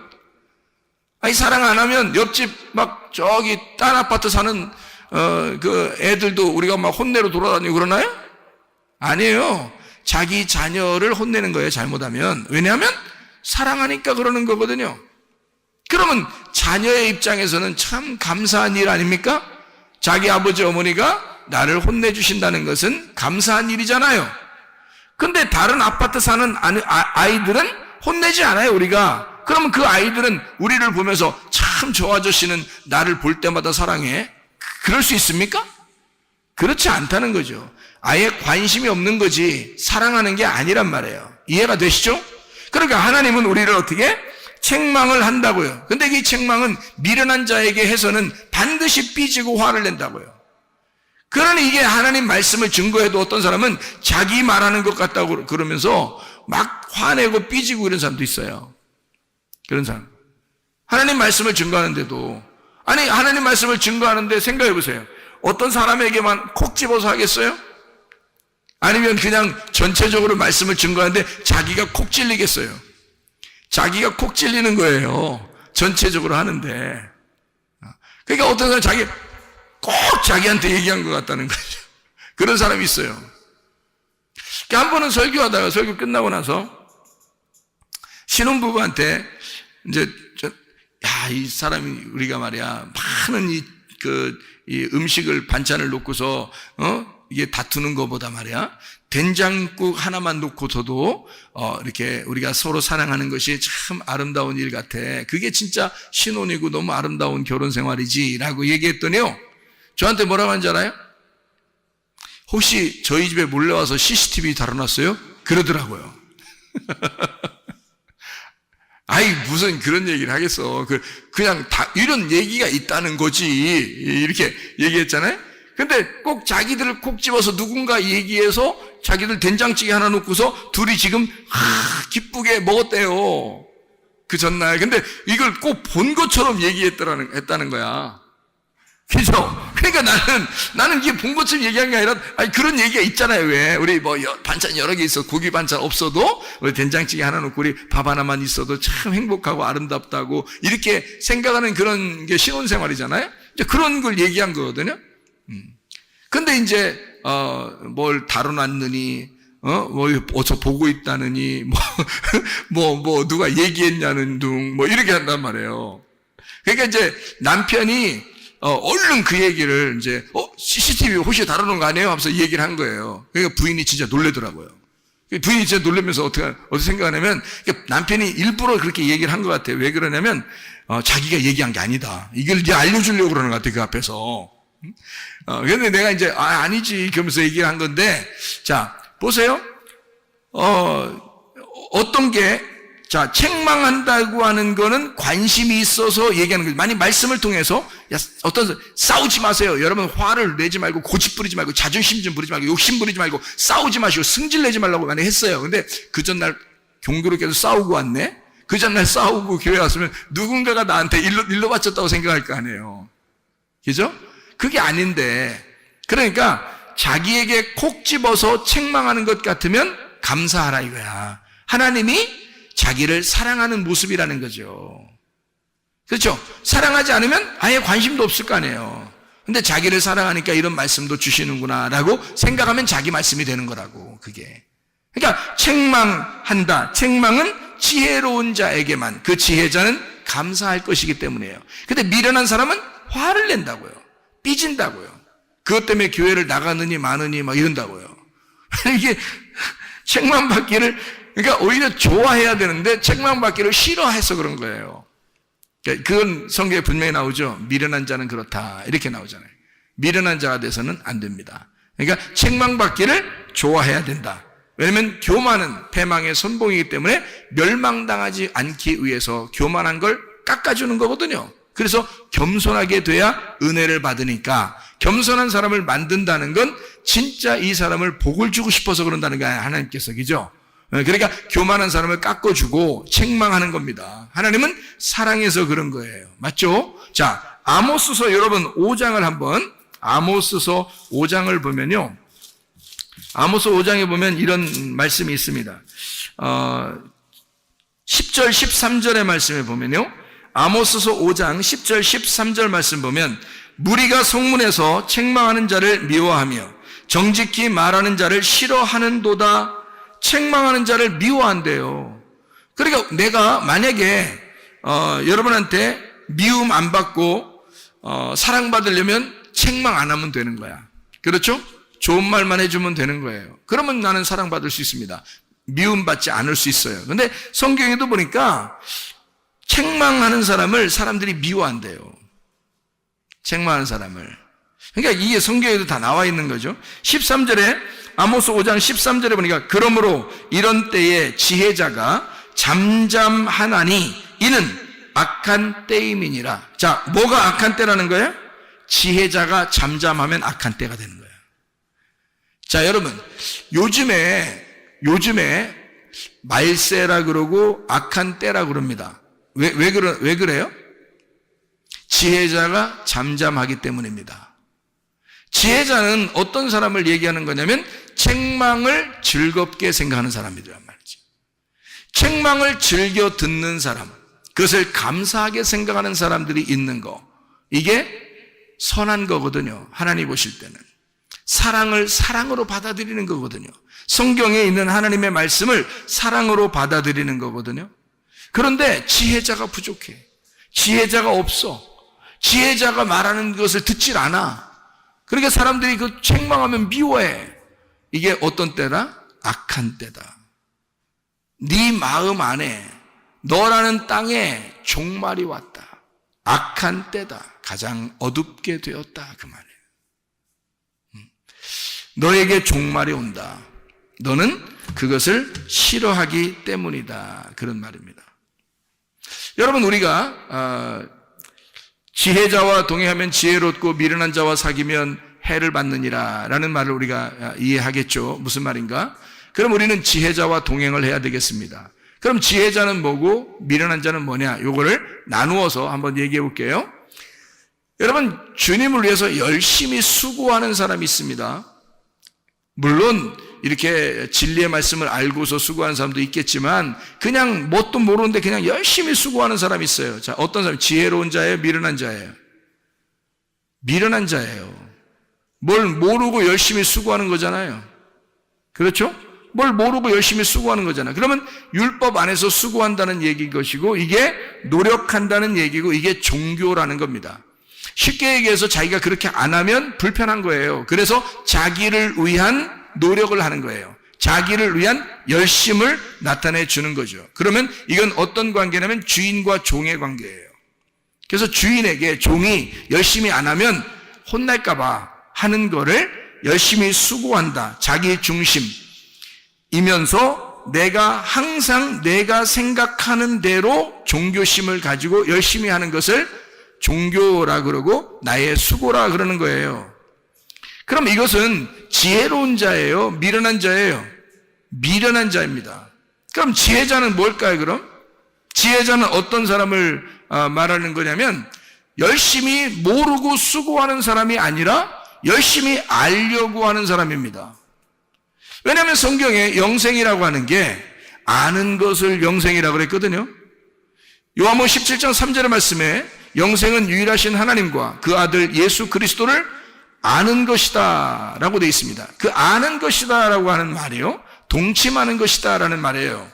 아니, 사랑 안 하면 옆집 막 저기 딴 아파트 사는 그 애들도 우리가 막 혼내러 돌아다니고 그러나요? 아니에요. 자기 자녀를 혼내는 거예요, 잘못하면. 왜냐하면 사랑하니까 그러는 거거든요. 그러면 자녀의 입장에서는 참 감사한 일 아닙니까? 자기 아버지 어머니가 나를 혼내주신다는 것은 감사한 일이잖아요. 근데 다른 아파트 사는 아이들은 혼내지 않아요, 우리가. 그러면 그 아이들은 우리를 보면서 참 저 아저씨는 나를 볼 때마다 사랑해. 그럴 수 있습니까? 그렇지 않다는 거죠. 아예 관심이 없는 거지 사랑하는 게 아니란 말이에요. 이해가 되시죠? 그러니까 하나님은 우리를 어떻게? 책망을 한다고요. 근데 이 책망은 미련한 자에게 해서는 반드시 삐지고 화를 낸다고요. 그러니 이게 하나님 말씀을 증거해도 어떤 사람은 자기 말하는 것 같다고 그러면서 막 화내고 삐지고 이런 사람도 있어요. 그런 사람. 하나님 말씀을 증거하는데도, 아니 하나님 말씀을 증거하는데 생각해 보세요. 어떤 사람에게만 콕 집어서 하겠어요? 아니면 그냥 전체적으로 말씀을 증거하는데 자기가 콕 찔리겠어요? 자기가 콕 찔리는 거예요. 전체적으로 하는데. 그러니까 어떤 사람은 자기 꼭 자기한테 얘기한 것 같다는 거죠. 그런 사람이 있어요. 그러니까 한 번은 설교 끝나고 나서 신혼부부한테 이제 이 사람이 우리가 말이야 많은 이 음식을 반찬을 놓고서 이게 다투는 것보다 말이야 된장국 하나만 놓고서도 이렇게 우리가 서로 사랑하는 것이 참 아름다운 일 같아. 그게 진짜 신혼이고 너무 아름다운 결혼 생활이지라고 얘기했더니요. 저한테 뭐라고 하는지 알아요? 혹시 저희 집에 몰래 와서 CCTV 달아놨어요? 그러더라고요. 아이 무슨 그런 얘기를 하겠어. 그냥 다 이런 얘기가 있다는 거지. 이렇게 얘기했잖아요. 근데 꼭 자기들을 콕 집어서 누군가 얘기해서 자기들 된장찌개 하나 놓고서 둘이 지금 기쁘게 먹었대요. 그 전날. 근데 이걸 꼭 본 것처럼 했다는 거야. 그죠? 그러니까 나는 이게 본 것처럼 얘기한 게 아니라, 그런 얘기가 있잖아요, 왜. 우리 반찬 여러 개 있어. 고기 반찬 없어도, 우리 된장찌개 하나 놓고 우리 밥 하나만 있어도 참 행복하고 아름답다고, 이렇게 생각하는 그런 게 신혼생활이잖아요? 이제 그런 걸 얘기한 거거든요? 근데 이제, 뭘 다뤄놨느니, 어서 보고 있다느니, 누가 얘기했냐는 둥, 이렇게 한단 말이에요. 그러니까 이제 남편이, 얼른 그 얘기를 이제, CCTV 혹시 다루는 거 아니에요? 하면서 얘기를 한 거예요. 그러니까 부인이 진짜 놀래더라고요. 부인이 진짜 놀라면서 어떻게 생각하냐면, 남편이 일부러 그렇게 얘기를 한 것 같아요. 왜 그러냐면, 자기가 얘기한 게 아니다. 이걸 이제 알려주려고 그러는 것 같아요. 그 앞에서. 근데 내가 이제, 아니지. 그러면서 얘기를 한 건데, 자, 보세요. 어떤 게, 자, 책망한다고 하는 거는 관심이 있어서 얘기하는 거죠. 만약 말씀을 통해서, 싸우지 마세요. 여러분 화를 내지 말고, 고집 부리지 말고, 자존심 좀 부리지 말고, 욕심 부리지 말고, 싸우지 마시고, 승질 내지 말라고 많이 했어요. 근데 그 전날 종교로 계속 싸우고 왔네? 그 전날 싸우고 교회 왔으면 누군가가 나한테 일로 바쳤다고 생각할 거 아니에요. 그죠? 그게 아닌데, 그러니까 자기에게 콕 집어서 책망하는 것 같으면 감사하라 이거야. 하나님이 자기를 사랑하는 모습이라는 거죠. 그렇죠? 사랑하지 않으면 아예 관심도 없을 거 아니에요. 근데 자기를 사랑하니까 이런 말씀도 주시는구나 라고 생각하면 자기 말씀이 되는 거라고, 그게. 그러니까 책망한다. 책망은 지혜로운 자에게만, 그 지혜자는 감사할 것이기 때문이에요. 근데 미련한 사람은 화를 낸다고요. 삐진다고요. 그것 때문에 교회를 나가느니 마느니 막 이런다고요. 이게 책망받기를, 그러니까 오히려 좋아해야 되는데 책망받기를 싫어해서 그런 거예요. 그건 성경에 분명히 나오죠. 미련한 자는 그렇다. 이렇게 나오잖아요. 미련한 자가 돼서는 안 됩니다. 그러니까 책망받기를 좋아해야 된다. 왜냐하면 교만은 패망의 선봉이기 때문에 멸망당하지 않기 위해서 교만한 걸 깎아주는 거거든요. 그래서 겸손하게 돼야 은혜를 받으니까, 겸손한 사람을 만든다는 건 진짜 이 사람을 복을 주고 싶어서 그런다는 게 아니라 하나님께서, 그죠? 그러니까 교만한 사람을 깎아주고 책망하는 겁니다. 하나님은 사랑해서 그런 거예요. 맞죠? 자, 아모스서 여러분 5장을 한번, 아모스서 5장을 보면요. 아모스 5장에 보면 이런 말씀이 있습니다. 10절 13절의 말씀에 보면요. 아모스서 5장 10절 13절 말씀 보면, 무리가 성문에서 책망하는 자를 미워하며 정직히 말하는 자를 싫어하는도다. 책망하는 자를 미워한대요. 그러니까 내가 만약에 여러분한테 미움 안 받고 사랑받으려면 책망 안 하면 되는 거야. 그렇죠? 좋은 말만 해주면 되는 거예요. 그러면 나는 사랑받을 수 있습니다. 미움받지 않을 수 있어요. 근데 성경에도 보니까 책망하는 사람을 사람들이 미워한대요. 책망하는 사람을. 그러니까 이게 성경에도 다 나와 있는 거죠. 13절에, 아모스 5장 13절에 보니까, 그러므로 이런 때에 지혜자가 잠잠하나니 이는 악한 때임이니라. 자, 뭐가 악한 때라는 거예요? 지혜자가 잠잠하면 악한 때가 되는 거예요. 자, 여러분, 요즘에 말세라 그러고 악한 때라 그럽니다. 왜 그래요? 지혜자가 잠잠하기 때문입니다. 지혜자는 어떤 사람을 얘기하는 거냐면 책망을 즐겁게 생각하는 사람이란 말이죠. 책망을 즐겨 듣는 사람, 그것을 감사하게 생각하는 사람들이 있는 거, 이게 선한 거거든요. 하나님 보실 때는 사랑을 사랑으로 받아들이는 거거든요. 성경에 있는 하나님의 말씀을 사랑으로 받아들이는 거거든요. 그런데 지혜자가 부족해. 지혜자가 없어. 지혜자가 말하는 것을 듣질 않아. 그러니까 사람들이 그 책망하면 미워해. 이게 어떤 때라? 악한 때다. 네 마음 안에, 너라는 땅에 종말이 왔다. 악한 때다. 가장 어둡게 되었다. 그 말이에요. 너에게 종말이 온다. 너는 그것을 싫어하기 때문이다. 그런 말입니다. 여러분, 우리가 지혜자와 동행하면 지혜롭고 미련한 자와 사귀면 해를 받느니라 라는 말을 우리가 이해하겠죠. 무슨 말인가? 그럼 우리는 지혜자와 동행을 해야 되겠습니다. 그럼 지혜자는 뭐고 미련한 자는 뭐냐? 요거를 나누어서 한번 얘기해 볼게요. 여러분, 주님을 위해서 열심히 수고하는 사람이 있습니다. 물론 이렇게 진리의 말씀을 알고서 수고하는 사람도 있겠지만 그냥 뭣도 모르는데 그냥 열심히 수고하는 사람이 있어요. 자, 어떤 사람? 지혜로운 자예요? 미련한 자예요? 미련한 자예요. 뭘 모르고 열심히 수고하는 거잖아요. 그렇죠? 뭘 모르고 열심히 수고하는 거잖아요. 그러면 율법 안에서 수고한다는 얘기인 것이고, 이게 노력한다는 얘기고, 이게 종교라는 겁니다. 쉽게 얘기해서 자기가 그렇게 안 하면 불편한 거예요. 그래서 자기를 위한 노력을 하는 거예요. 자기를 위한 열심을 나타내 주는 거죠. 그러면 이건 어떤 관계냐면 주인과 종의 관계예요. 그래서 주인에게 종이 열심히 안 하면 혼날까 봐 하는 거를 열심히 수고한다. 자기 중심이면서 내가 항상 내가 생각하는 대로 종교심을 가지고 열심히 하는 것을 종교라 그러고 나의 수고라 그러는 거예요. 그럼 이것은 지혜로운 자예요? 미련한 자예요? 미련한 자입니다. 그럼 지혜자는 뭘까요, 그럼? 지혜자는 어떤 사람을 말하는 거냐면 열심히 모르고 수고하는 사람이 아니라 열심히 알려고 하는 사람입니다. 왜냐하면 성경에 영생이라고 하는 게 아는 것을 영생이라고 그랬거든요. 요한복음 17장 3절의 말씀에 영생은 유일하신 하나님과 그 아들 예수 그리스도를 아는 것이다 라고 되어 있습니다. 그 아는 것이다 라고 하는 말이요, 동침하는 것이다 라는 말이에요.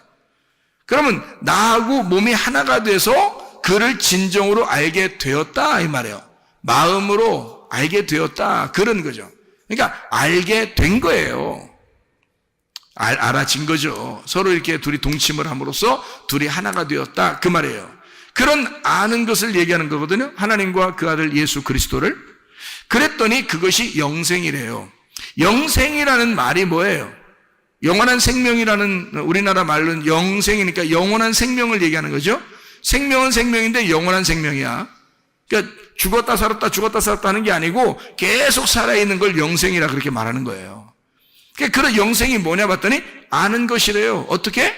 그러면 나하고 몸이 하나가 돼서 그를 진정으로 알게 되었다 이 말이에요. 마음으로 알게 되었다, 그런 거죠. 그러니까 알게 된 거예요. 알아진 거죠. 서로 이렇게 둘이 동침을 함으로써 둘이 하나가 되었다, 그 말이에요. 그런 아는 것을 얘기하는 거거든요. 하나님과 그 아들 예수 그리스도를. 그랬더니 그것이 영생이래요. 영생이라는 말이 뭐예요? 영원한 생명이라는, 우리나라 말로는 영생이니까 영원한 생명을 얘기하는 거죠. 생명은 생명인데 영원한 생명이야. 그러니까 죽었다 살았다 하는 게 아니고 계속 살아있는 걸 영생이라 그렇게 말하는 거예요. 그러니까 그런 영생이 뭐냐 봤더니 아는 것이래요. 어떻게?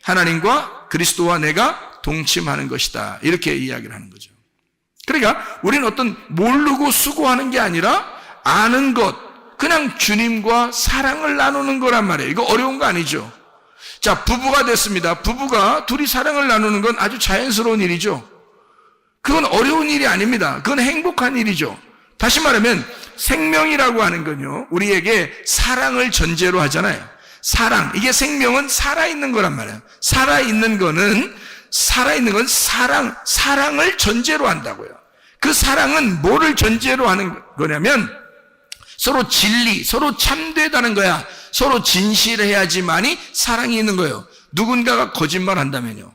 하나님과 그리스도와 내가 동침하는 것이다, 이렇게 이야기를 하는 거죠. 그러니까 우리는 어떤 모르고 수고하는 게 아니라 아는 것, 그냥 주님과 사랑을 나누는 거란 말이에요. 이거 어려운 거 아니죠. 자, 부부가 됐습니다. 부부가 둘이 사랑을 나누는 건 아주 자연스러운 일이죠. 그건 어려운 일이 아닙니다. 그건 행복한 일이죠. 다시 말하면 생명이라고 하는 건요, 우리에게 사랑을 전제로 하잖아요. 사랑, 이게 생명은 살아있는 거란 말이에요. 살아있는 건 사랑을 전제로 한다고요. 그 사랑은 뭐를 전제로 하는 거냐면 서로 진리, 서로 참되다는 거야. 서로 진실해야지만이 사랑이 있는 거예요. 누군가가 거짓말 한다면요.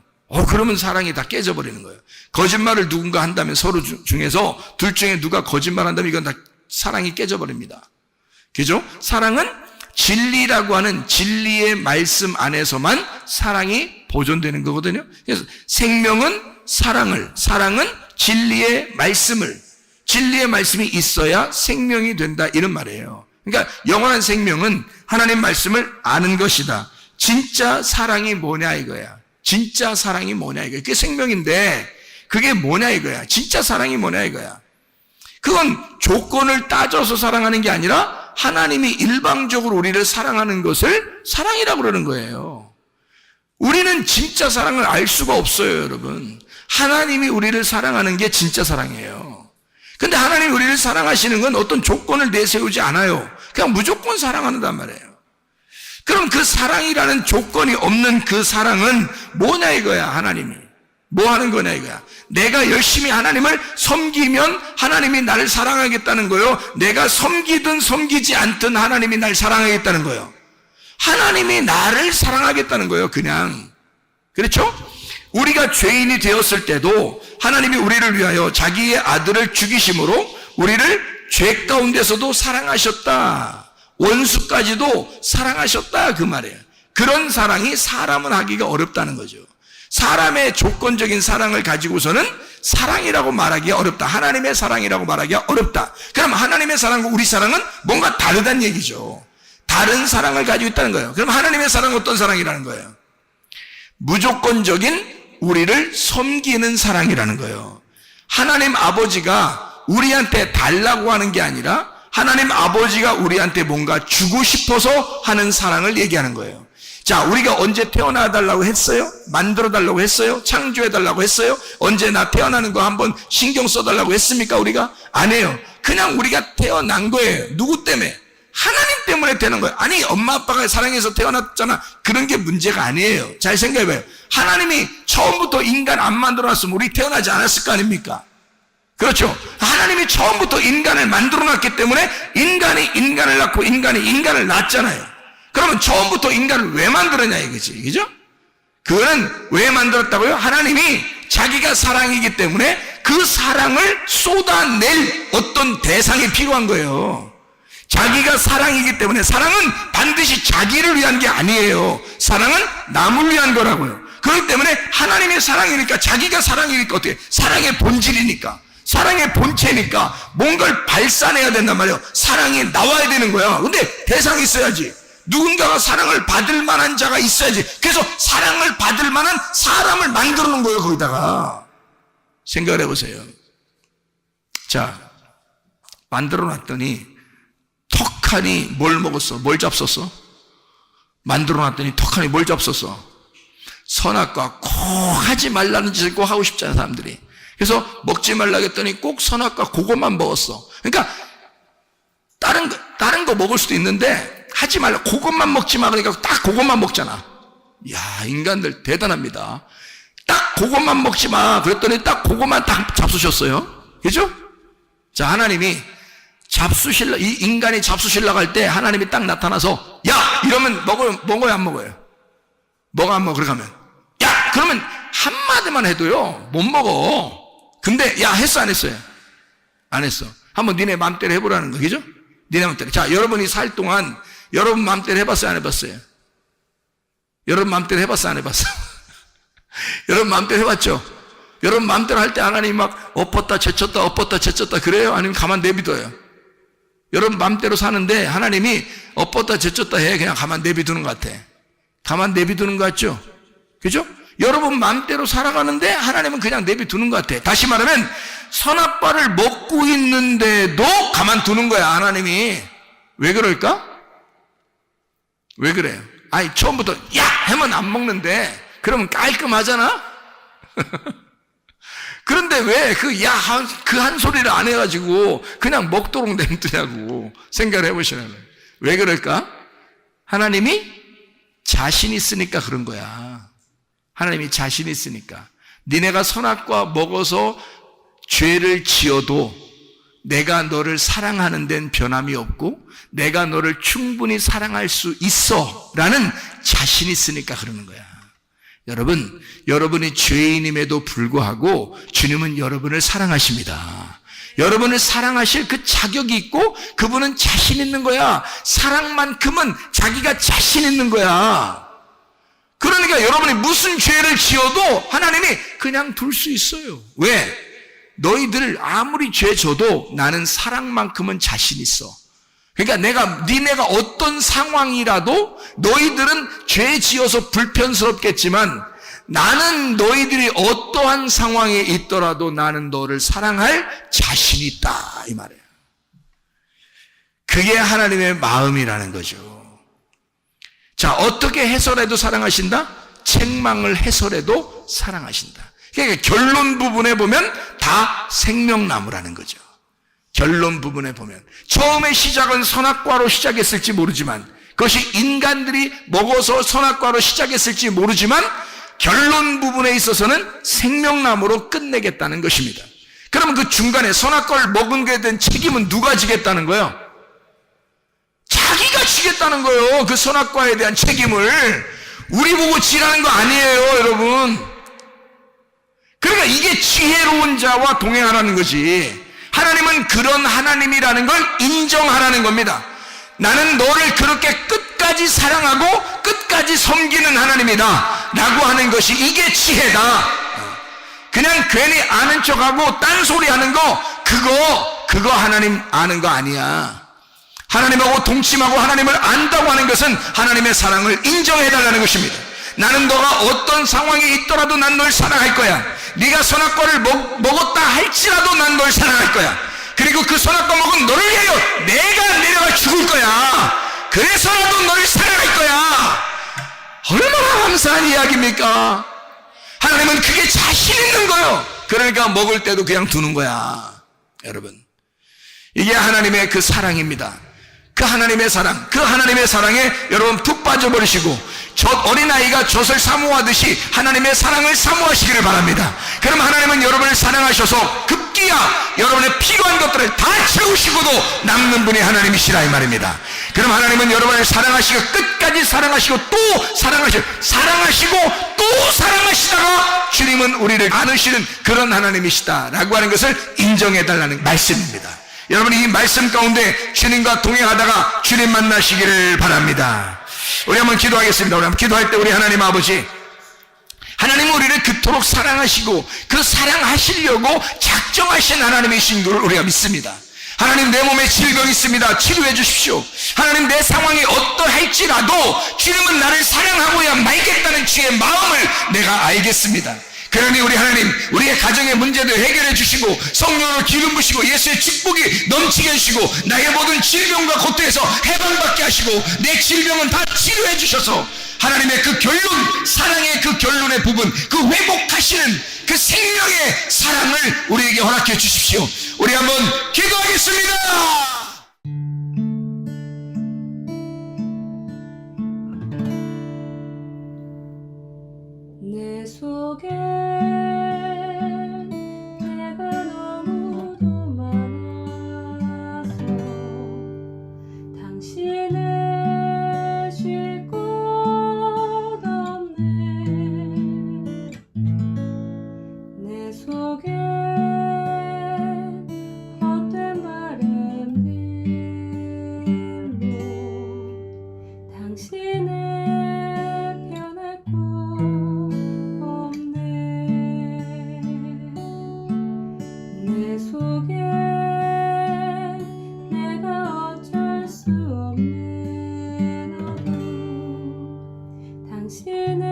그러면 사랑이 다 깨져버리는 거예요. 거짓말을 누군가 한다면 서로 중에서 둘 중에 누가 거짓말 한다면 이건 다 사랑이 깨져버립니다. 그죠? 사랑은 진리라고 하는 진리의 말씀 안에서만 사랑이 보존되는 거거든요. 그래서 생명은 사랑은 진리의 진리의 말씀이 있어야 생명이 된다 이런 말이에요. 그러니까 영원한 생명은 하나님 말씀을 아는 것이다. 진짜 사랑이 뭐냐 이거야. 진짜 사랑이 뭐냐 이거야. 그게 생명인데 그게 뭐냐 이거야. 진짜 사랑이 뭐냐 이거야. 그건 조건을 따져서 사랑하는 게 아니라 하나님이 일방적으로 우리를 사랑하는 것을 사랑이라고 그러는 거예요. 우리는 진짜 사랑을 알 수가 없어요, 여러분. 하나님이 우리를 사랑하는 게 진짜 사랑이에요. 근데 하나님이 우리를 사랑하시는 건 어떤 조건을 내세우지 않아요. 그냥 무조건 사랑한단 말이에요. 그럼 그 사랑이라는 조건이 없는 그 사랑은 뭐냐 이거야, 하나님이. 뭐 하는 거냐 이거야. 내가 열심히 하나님을 섬기면 하나님이 나를 사랑하겠다는 거예요. 내가 섬기든 섬기지 않든 하나님이 나를 사랑하겠다는 거예요. 하나님이 나를 사랑하겠다는 거예요, 그냥. 그렇죠? 우리가 죄인이 되었을 때도 하나님이 우리를 위하여 자기의 아들을 죽이심으로 우리를 죄 가운데서도 사랑하셨다. 원수까지도 사랑하셨다 그 말이에요. 그런 사랑이 사람은 하기가 어렵다는 거죠. 사람의 조건적인 사랑을 가지고서는 사랑이라고 말하기가 어렵다. 하나님의 사랑이라고 말하기가 어렵다. 그럼 하나님의 사랑과 우리 사랑은 뭔가 다르다는 얘기죠. 다른 사랑을 가지고 있다는 거예요. 그럼 하나님의 사랑은 어떤 사랑이라는 거예요? 무조건적인 우리를 섬기는 사랑이라는 거예요. 하나님 아버지가 우리한테 달라고 하는 게 아니라 하나님 아버지가 우리한테 뭔가 주고 싶어서 하는 사랑을 얘기하는 거예요. 자, 우리가 언제 태어나달라고 했어요? 만들어달라고 했어요? 창조해달라고 했어요? 언제 나 태어나는 거 한번 신경 써달라고 했습니까? 우리가? 안 해요. 그냥 우리가 태어난 거예요. 누구 때문에? 하나님 때문에 되는 거예요. 아니, 엄마 아빠가 사랑해서 태어났잖아. 그런 게 문제가 아니에요. 잘 생각해봐요. 하나님이 처음부터 인간 안 만들어놨으면 우리 태어나지 않았을 거 아닙니까? 그렇죠. 하나님이 처음부터 인간을 만들어놨기 때문에 인간이 인간을 낳고 인간이 인간을 낳았잖아요. 그러면 처음부터 인간을 왜 만들었냐 이거지. 그죠? 그거는 왜 만들었다고요? 하나님이 자기가 사랑이기 때문에 그 사랑을 쏟아낼 어떤 대상이 필요한 거예요. 자기가 사랑이기 때문에 사랑은 반드시 자기를 위한 게 아니에요. 사랑은 남을 위한 거라고요. 그렇기 때문에 하나님의 사랑이니까 자기가 사랑이니까 어떻게? 사랑의 본질이니까. 사랑의 본체니까 뭔가를 발산해야 된단 말이에요. 사랑이 나와야 되는 거야. 근데 대상이 있어야지. 누군가가 사랑을 받을 만한 자가 있어야지. 그래서 사랑을 받을 만한 사람을 만들어 놓은 거예요, 거기다가. 생각을 해보세요. 자, 만들어 놨더니 턱하니 뭘 먹었어? 뭘 잡섰어? 만들어 놨더니 턱하니 뭘 잡섰어? 선악과 꼭 하지 말라는 짓을 꼭 하고 싶잖아요, 사람들이. 그래서 먹지 말라고 했더니 꼭 선악과 그것만 먹었어. 그러니까 다른 거 먹을 수도 있는데 하지 말라. 그것만 먹지 마. 그러니까 딱 그것만 먹잖아. 야, 인간들 대단합니다. 딱 그것만 먹지 마. 그랬더니 딱 그것만 딱 잡수셨어요. 그죠? 자, 하나님이 이 인간이 잡수실라고 할 때 하나님이 딱 나타나서 야! 이러면 먹어요, 안 먹어요? 먹어, 안 먹어? 그렇게 하면 야! 그러면 한마디만 해도요, 못 먹어. 근데 야, 했어, 안 했어요? 안 했어. 한번 니네 마음대로 해보라는 거, 그죠? 니네 마음대로. 자, 여러분이 살 동안 여러분 마음대로 해봤어요, 안 해봤어요? 여러분 마음대로 해봤어, 안 해봤어? 여러분 마음대로 해봤죠? 여러분 마음대로 할 때 하나님이 막 엎었다 제쳤다 그래요? 아니면 가만 내비둬요? 여러분 마음대로 사는데 하나님이 엎었다 제쳤다 해. 그냥 가만 내비두는 것 같아. 가만 내비두는 것 같죠? 그죠? 여러분 마음대로 살아가는데 하나님은 그냥 내비두는 것 같아. 다시 말하면 선악과를 먹고 있는데도 가만두는 거야, 하나님이. 왜 그럴까? 왜 그래요? 아니, 처음부터 야! 하면 안 먹는데 그러면 깔끔하잖아? 그런데 왜 그 한 소리를 안 해가지고 그냥 먹도록 냅두냐고 생각을 해보시는 거예요. 왜 그럴까? 하나님이 자신 있으니까 그런 거야. 하나님이 자신 있으니까. 니네가 선악과 먹어서 죄를 지어도 내가 너를 사랑하는 데는 변함이 없고 내가 너를 충분히 사랑할 수 있어 라는 자신이 있으니까 그러는 거야. 여러분, 여러분이 죄인임에도 불구하고 주님은 여러분을 사랑하십니다. 여러분을 사랑하실 그 자격이 있고 그분은 자신 있는 거야. 사랑만큼은 자기가 자신 있는 거야. 그러니까 여러분이 무슨 죄를 지어도 하나님이 그냥 둘 수 있어요. 왜? 너희들 아무리 죄 져도 나는 사랑만큼은 자신 있어. 그러니까 니네가 어떤 상황이라도 너희들은 죄 지어서 불편스럽겠지만 나는 너희들이 어떠한 상황에 있더라도 나는 너를 사랑할 자신이 있다 이 말이에요. 그게 하나님의 마음이라는 거죠. 자, 어떻게 해설해도 사랑하신다? 책망을 해설해도 사랑하신다. 그러니까 결론 부분에 보면 다 생명나무라는 거죠. 결론 부분에 보면 처음에 시작은 선악과로 시작했을지 모르지만 그것이 인간들이 먹어서 선악과로 시작했을지 모르지만 결론 부분에 있어서는 생명나무로 끝내겠다는 것입니다. 그러면 그 중간에 선악과를 먹은 것에 대한 책임은 누가 지겠다는 거예요? 자기가 지겠다는 거예요. 그 선악과에 대한 책임을 우리 보고 지라는 거 아니에요, 여러분. 그러니까 이게 지혜로운 자와 동행하라는 거지. 하나님은 그런 하나님이라는 걸 인정하라는 겁니다. 나는 너를 그렇게 끝까지 사랑하고 끝까지 섬기는 하나님이다 라고 하는 것이 이게 지혜다. 그냥 괜히 아는 척하고 딴소리 하는 거 그거 하나님 아는 거 아니야. 하나님하고 동침하고 하나님을 안다고 하는 것은 하나님의 사랑을 인정해달라는 것입니다. 나는 너가 어떤 상황에 있더라도 난 널 사랑할 거야. 네가 선악과를 먹었다 할지라도 난 널 사랑할 거야. 그리고 그 선악과 먹은 너를 위하여 내가 내려가 죽을 거야. 그래서라도 너를 사랑할 거야. 얼마나 감사한 이야기입니까? 하나님은 그게 자신 있는 거예요. 그러니까 먹을 때도 그냥 두는 거야. 여러분, 이게 하나님의 그 사랑입니다. 그 하나님의 사랑, 그 하나님의 사랑에 여러분 푹 빠져버리시고 어린아이가 젖을 사모하듯이 하나님의 사랑을 사모하시기를 바랍니다. 그럼 하나님은 여러분을 사랑하셔서 급기야 여러분의 필요한 것들을 다 채우시고도 남는 분이 하나님이시라 이 말입니다. 그럼 하나님은 여러분을 사랑하시고 끝까지 사랑하시고 또 사랑하시고 또 사랑하시다가 주님은 우리를 안으시는 그런 하나님이시다 라고 하는 것을 인정해달라는 말씀입니다. 여러분, 이 말씀 가운데 주님과 동행하다가 주님 만나시기를 바랍니다. 우리 한번 기도하겠습니다. 우리 한번 기도할 때 우리 하나님 아버지, 하나님은 우리를 그토록 사랑하시고 그 사랑하시려고 작정하신 하나님이신 걸 우리가 믿습니다. 하나님, 내 몸에 질병이 있습니다. 치료해 주십시오. 하나님, 내 상황이 어떠할지라도 주님은 나를 사랑하고야 말겠다는 주의 마음을 내가 알겠습니다. 그러니 우리 하나님, 우리의 가정의 문제도 해결해 주시고 성령으로 기름 부시고 예수의 축복이 넘치게 해주시고 나의 모든 질병과 고통에서 해방받게 하시고 내 질병은 다 치료해 주셔서 하나님의 그 결론, 사랑의 그 결론의 부분, 그 회복하시는 그 생명의 사랑을 우리에게 허락해 주십시오. 우리 한번 기도하겠습니다. 내 속에 내가 너무도 많아서 당신을 쉴 곳 없네. 내 속에 헛된 바램들로 당신을 변할 곳 내 속에 내가 어쩔 수 없는 어둠 당신의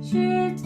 쉴